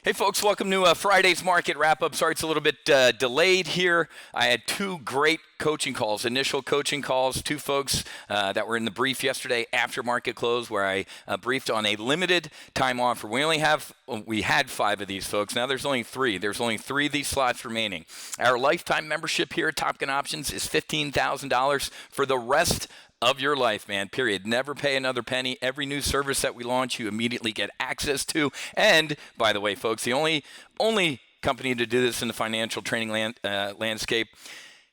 Hey folks, welcome to Friday's market wrap-up. Sorry it's a little bit delayed here. I had two great coaching calls, initial coaching calls, two folks that were in the brief yesterday after market close where I briefed on a limited time offer. We had 5 of these folks. Now there's only 3. There's only 3 of these slots remaining. Our lifetime membership here at Top Gun Options is $15,000 for the rest of your life, man, period. Never pay another penny. Every new service that we launch, you immediately get access to. And, by the way, folks, the only company to do this in the financial training landscape,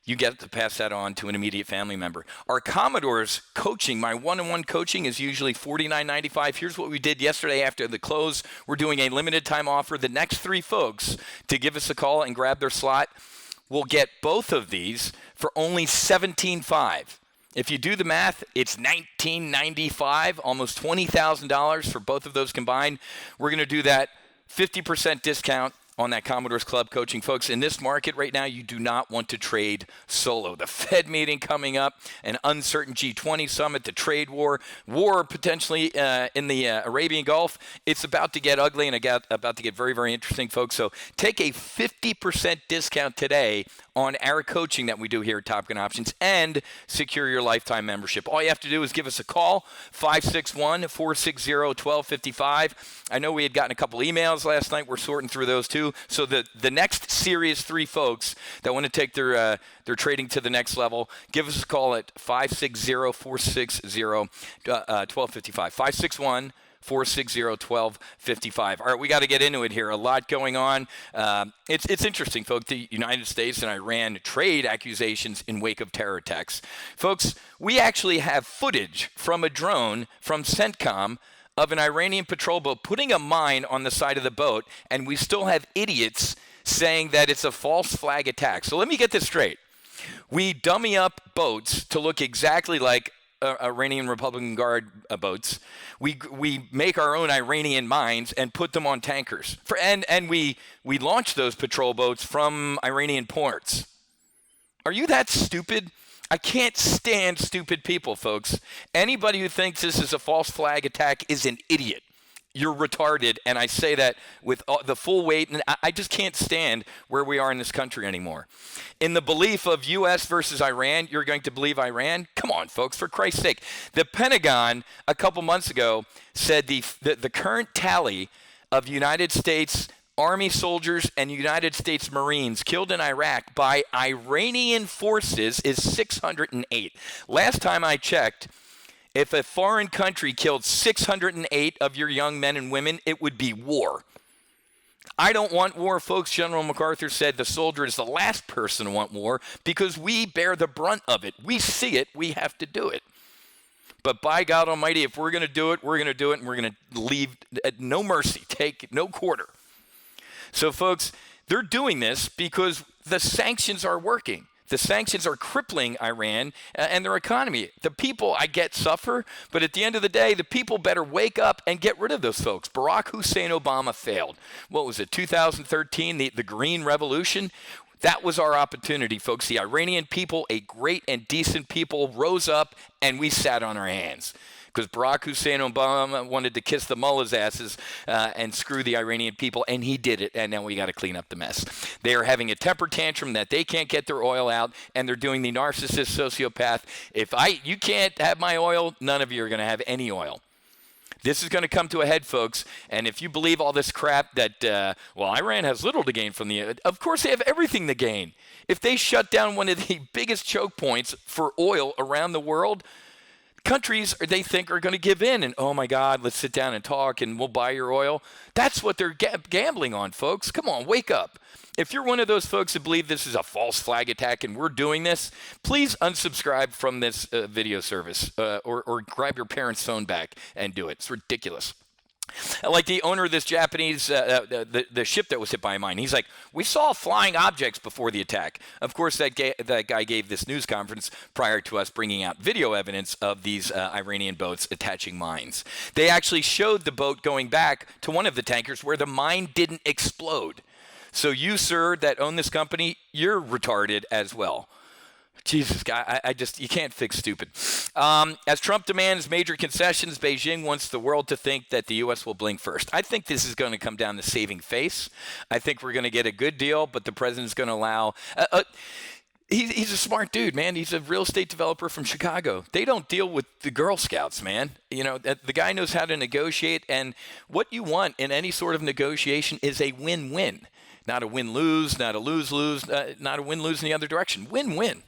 you get to pass that on to an immediate family member. Our Commodore's coaching, my one-on-one coaching is usually $49.95. Here's what we did yesterday after the close. We're doing a limited time offer. The next 3 folks to give us a call and grab their slot will get both of these for only $17.5. If you do the math, it's $19.95, almost $20,000 for both of those combined. We're going to do that 50% discount on that Commodore's Club coaching. Folks, in this market right now, you do not want to trade solo. The Fed meeting coming up, an uncertain G20 summit, the trade war potentially in the Arabian Gulf. It's about to get ugly and about to get very, very interesting, folks. So take a 50% discount today on our coaching that we do here at Top Gun Options and secure your lifetime membership. All you have to do is give us a call, 561-460-1255. I know we had gotten a couple emails last night. We're sorting through those too. So the next series 3 folks that want to take their trading to the next level, give us a call at 560-460-1255. 561-460-1255. All right, we got to get into it here. A lot going on. It's interesting, folks. The United States and Iran trade accusations in wake of terror attacks. Folks, we actually have footage from a drone from CENTCOM of an Iranian patrol boat putting a mine on the side of the boat, and we still have idiots saying that it's a false flag attack. So let me get this straight. We dummy up boats to look exactly like Iranian Republican Guard boats. We make our own Iranian mines and put them on tankers. And we launch those patrol boats from Iranian ports. Are you that stupid? I can't stand stupid people, folks. Anybody who thinks this is a false flag attack is an idiot. You're retarded, and I say that with the full weight, and I just can't stand where we are in this country anymore. In the belief of U.S. versus Iran, you're going to believe Iran? Come on, folks, for Christ's sake. The Pentagon, a couple months ago, said the current tally of United States Army soldiers and United States Marines killed in Iraq by Iranian forces is 608. Last time I checked, if a foreign country killed 608 of your young men and women, it would be war. I don't want war, folks. General MacArthur said the soldier is the last person to want war because we bear the brunt of it. We see it. We have to do it. But by God Almighty, if we're going to do it, we're going to do it, and we're going to leave no mercy, take no quarter. So, folks, they're doing this because the sanctions are working. The sanctions are crippling Iran and their economy. The people, I get, suffer, but at the end of the day, the people better wake up and get rid of those folks. Barack Hussein Obama failed. What was it, 2013, the Green Revolution? That was our opportunity, folks. The Iranian people, a great and decent people, rose up, and we sat on our hands. Because Barack Hussein Obama wanted to kiss the mullahs' asses and screw the Iranian people, and he did it, and now we got to clean up the mess. They are having a temper tantrum that they can't get their oil out, and they're doing the narcissist sociopath. You can't have my oil, none of you are going to have any oil. This is going to come to a head, folks, and if you believe all this crap that, Iran has little to gain from of course they have everything to gain. If they shut down one of the biggest choke points for oil around the world, countries they think are going to give in and, oh my God, let's sit down and talk and we'll buy your oil. That's what they're gambling on, folks. Come on, wake up. If you're one of those folks that believe this is a false flag attack and we're doing this, please unsubscribe from this video service or grab your parents' phone back and do it. It's ridiculous. Like the owner of this Japanese, the ship that was hit by a mine. He's like, we saw flying objects before the attack. Of course, that guy gave this news conference prior to us bringing out video evidence of these Iranian boats attaching mines. They actually showed the boat going back to one of the tankers where the mine didn't explode. So you, sir, that own this company, you're retarded as well. Jesus, I just, you can't fix stupid. As Trump demands major concessions, Beijing wants the world to think that the U.S. will blink first. I think this is going to come down to saving face. I think we're going to get a good deal, but the president's going to allow. He's a smart dude, man. He's a real estate developer from Chicago. They don't deal with the Girl Scouts, man. You know, the guy knows how to negotiate, and what you want in any sort of negotiation is a win-win. Not a win-lose, not a lose-lose, not a win-lose in the other direction. Win-win.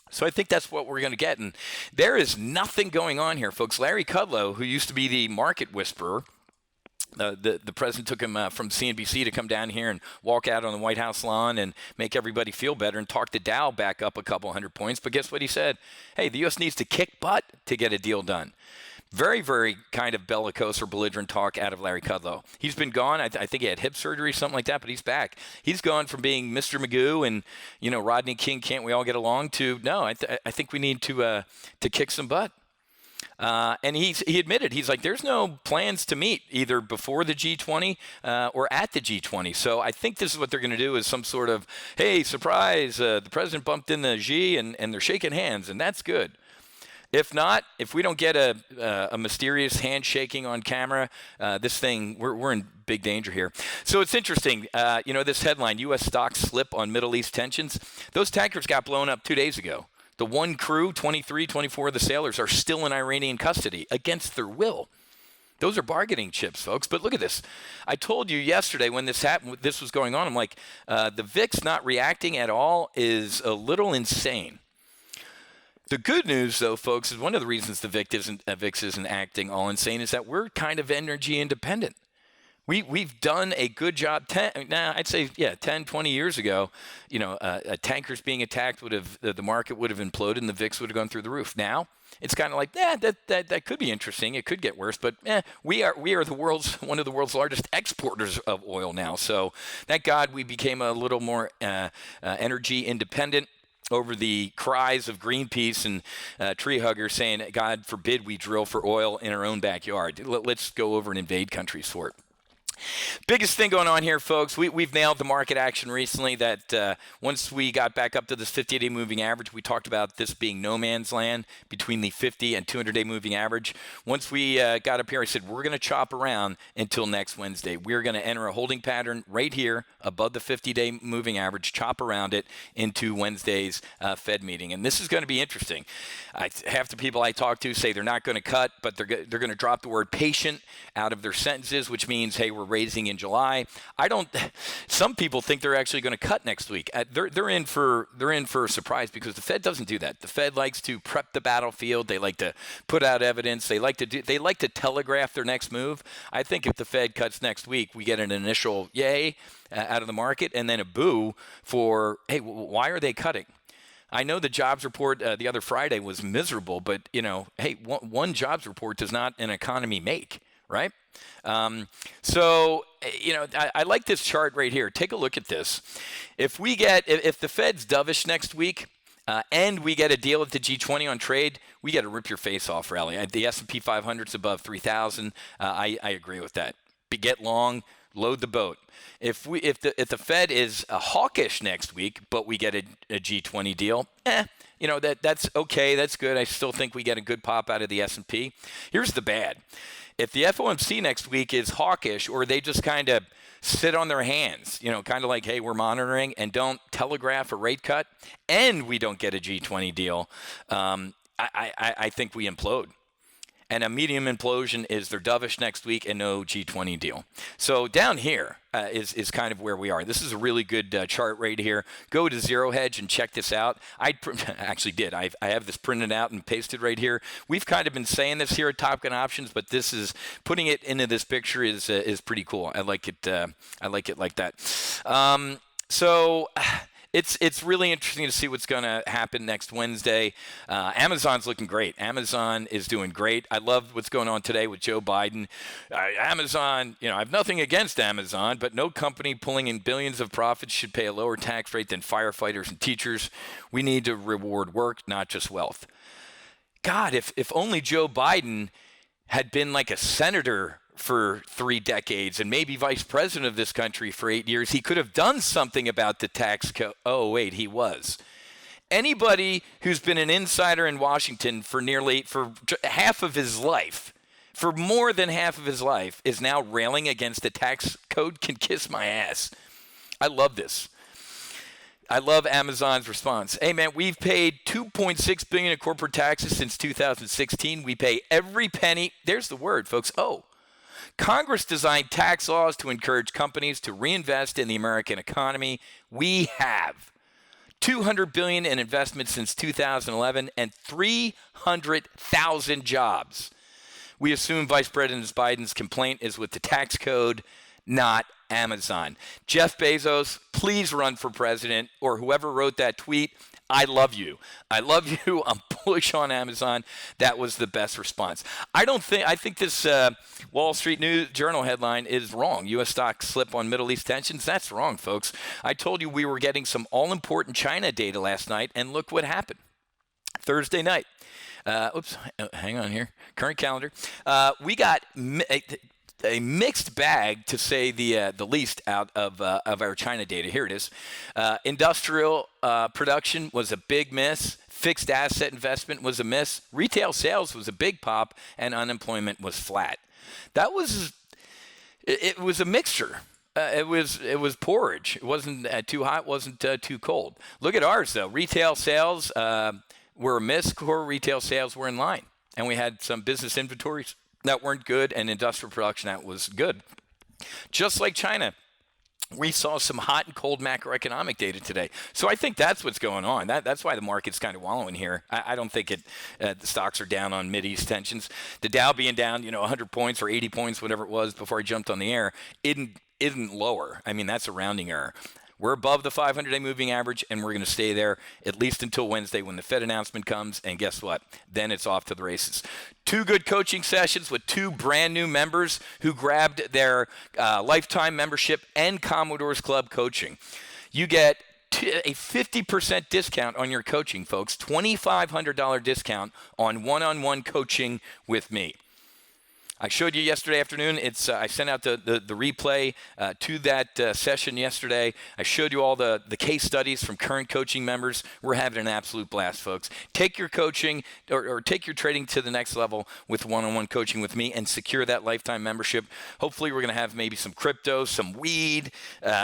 So I think that's what we're going to get. And there is nothing going on here, folks. Larry Kudlow, who used to be the market whisperer, the president took him from CNBC to come down here and walk out on the White House lawn and make everybody feel better and talk the Dow back up a couple hundred points. But guess what he said? Hey, the U.S. needs to kick butt to get a deal done. Very, very kind of bellicose or belligerent talk out of Larry Kudlow. He's been gone. I think he had hip surgery, something like that, but he's back. He's gone from being Mr. Magoo and, you know, Rodney King, can't we all get along, to no, I think we need to kick some butt. And he admitted, he's like, there's no plans to meet either before the G20 or at the G20. So I think this is what they're going to do, is some sort of, hey, surprise, the president bumped in the Xi and they're shaking hands, and that's good. If not, if we don't get a mysterious handshaking on camera, this thing, we're in big danger here. So it's interesting, you know, this headline, U.S. stocks slip on Middle East tensions. Those tankers got blown up 2 days ago. The one crew, 23, 24 of the sailors, are still in Iranian custody against their will. Those are bargaining chips, folks. But look at this. I told you yesterday when this happened, this was going on, I'm like, the VIX not reacting at all is a little insane. The good news, though, folks, is one of the reasons the VIX isn't acting all insane is that we're kind of energy independent. We've done a good job. I'd say, 10, 20 years ago, you know, tankers being attacked the market would have imploded and the VIX would have gone through the roof. Now it's kind of like, that could be interesting. It could get worse, but we are one of the world's largest exporters of oil now. So thank God we became a little more energy independent over the cries of Greenpeace and tree huggers saying, God forbid we drill for oil in our own backyard. Let's go over and invade countries for it. Biggest thing going on here, folks, we've nailed the market action recently that once we got back up to this 50-day moving average, we talked about this being no man's land between the 50 and 200-day moving average. Once we got up here, I said, we're going to chop around until next Wednesday. We're going to enter a holding pattern right here above the 50-day moving average, chop around it into Wednesday's Fed meeting. And this is going to be interesting. Half the people I talk to say they're not going to cut, but they're going to drop the word patient out of their sentences, which means, hey, we're raising in July. Some people think they're actually going to cut next week. They're in for a surprise because the Fed doesn't do that. The Fed likes to prep the battlefield. They like to put out evidence. They like to telegraph their next move. I think if the Fed cuts next week, we get an initial yay out of the market and then a boo for, hey, why are they cutting? I know the jobs report the other Friday was miserable, but, you know, hey, one jobs report does not an economy make, right? So, you know, I like this chart right here. Take a look at this. If the Fed's dovish next week and we get a deal at the G20 on trade, we got to rip your face off, rally. The S&P 500's above 3,000. I agree with that. Get long. Load the boat. If the Fed is hawkish next week, but we get a G20 deal, you know, that's okay. That's good. I still think we get a good pop out of the S&P. Here's the bad. If the FOMC next week is hawkish, or they just kind of sit on their hands, you know, kind of like, hey, we're monitoring, and don't telegraph a rate cut, and we don't get a G20 deal, I think we implode. And a medium implosion is they're dovish next week and no G20 deal. So down here is kind of where we are. This is a really good chart right here. Go to Zero Hedge and check this out. I actually did. I have this printed out and pasted right here. We've kind of been saying this here at Top Gun Options, but this is putting it into this picture is pretty cool. I like it. I like it like that. So. It's really interesting to see what's going to happen next Wednesday. Amazon's looking great. Amazon is doing great. I love what's going on today with Joe Biden. Amazon, you know, I have nothing against Amazon, but no company pulling in billions of profits should pay a lower tax rate than firefighters and teachers. We need to reward work, not just wealth. God, if only Joe Biden had been like a senator for 3 decades and maybe vice president of this country for 8 years, he could have done something about the tax code. Oh, wait, he was. Anybody who's been an insider in Washington for half of his life, for more than half of his life, is now railing against the tax code can kiss my ass. I love this. I love Amazon's response. Hey, man, we've paid $2.6 billion in corporate taxes since 2016. We pay every penny. There's the word, folks. Congress designed tax laws to encourage companies to reinvest in the American economy. We have $200 billion in investment since 2011 and 300,000 jobs. We assume Vice President Biden's complaint is with the tax code, not Amazon. Jeff Bezos, please run for president, or whoever wrote that tweet. I love you. I love you. I'm bullish on Amazon. That was the best response. I think this Wall Street News Journal headline is wrong. U.S. stocks slip on Middle East tensions. That's wrong, folks. I told you we were getting some all-important China data last night, and look what happened. Thursday night. Hang on here. Current calendar. We got a mixed bag, to say the least, out of our China data. Here it is. Industrial production was a big miss. Fixed asset investment was a miss. Retail sales was a big pop, and unemployment was flat. It was a mixture. It was porridge. It wasn't too hot. Wasn't too cold. Look at ours though. Retail sales were a miss. Core retail sales were in line, and we had some business inventories that weren't good, and industrial production that was good. Just like China, we saw some hot and cold macroeconomic data today. So I think that's what's going on. That's why the market's kind of wallowing here. I don't think the stocks are down on Mideast tensions. The Dow being down, 100 points or 80 points, whatever it was before I jumped on the air, isn't lower. I mean, that's a rounding error. We're above the 500-day moving average, and we're going to stay there at least until Wednesday when the Fed announcement comes. And guess what? Then it's off to the races. 2 good coaching sessions with 2 brand new members who grabbed their lifetime membership and Commodores Club coaching. You get a 50% discount on your coaching, folks. $2,500 discount on one-on-one coaching with me. I showed you yesterday afternoon. I sent out the replay to that session yesterday. I showed you all the case studies from current coaching members. We're having an absolute blast, folks. Take your coaching or take your trading to the next level with one-on-one coaching with me and secure that lifetime membership. Hopefully, we're going to have maybe some crypto, some weed,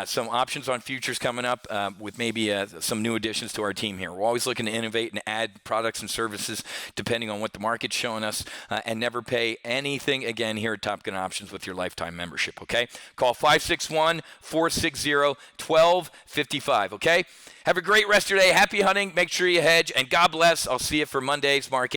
some options on futures coming up with maybe some new additions to our team here. We're always looking to innovate and add products and services depending on what the market's showing us, and never pay anything again here at Top Gun Options with your lifetime membership, okay? Call 561-460-1255, okay? Have a great rest of your day. Happy hunting. Make sure you hedge, and God bless. I'll see you for Monday's market.